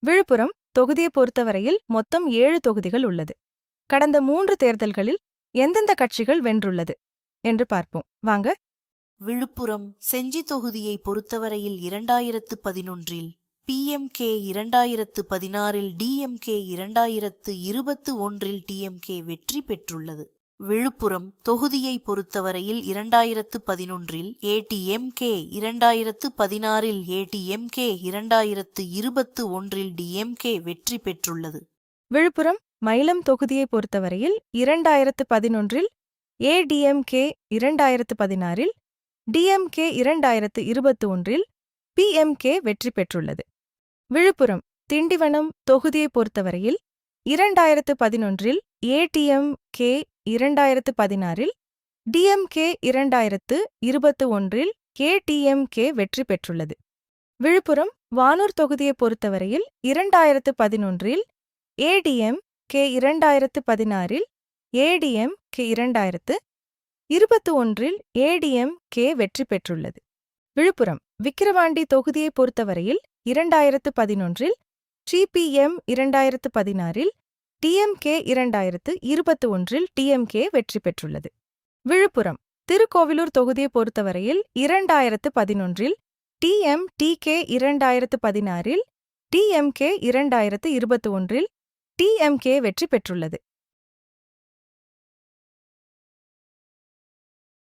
விழுப்புரம் தொகுதியை பொறுத்தவரையில் மொத்தம் 7 தொகுதிகள் உள்ளது. கடந்த 3 தேர்தல்களில் எந்தெந்த கட்சிகள் வென்றுள்ளது என்று பார்ப்போம் வாங்க. விழுப்புரம் செஞ்சி தொகுதியை பொறுத்தவரையில் 2011இல் PMK, 2016இல் DMK, 2021இல் TMK வெற்றி பெற்றுள்ளது. விழுப்புரம் தொகுதியை பொறுத்தவரையில் 2011இல் ATMK, 2016இல் ATMK, 2021இல் DMK வெற்றி பெற்றுள்ளது. விழுப்புரம் மயிலம் தொகுதியை பொறுத்தவரையில் 2011இல் ADMK, 2016இல் DMK, 2021இல் PMK வெற்றி பெற்றுள்ளது. விழுப்புரம் திண்டிவனம் தொகுதியை பொறுத்தவரையில் 2011இல் ATMK, 2016இல் DMK, 2021இல் KTMK வெற்றி பெற்றுள்ளது. விழுப்புரம் வானூர் தொகுதியை பொறுத்தவரையில் 2011இல் ADMK, 2016இல் ADMK, 2021இல் ADMK வெற்றி பெற்றுள்ளது. விழுப்புரம் விக்கிரவாண்டி தொகுதியை பொறுத்தவரையில் 2011இல் CPM, 2016இல் TMK, 2021இல் TMK வெற்றி பெற்றுள்ளது. விழுப்புரம் திருக்கோவிலூர் தொகுதியை பொறுத்தவரையில் 2011இல் TMTK, 2016இல் TMK, 2021இல் TMK வெற்றி பெற்றுள்ளது.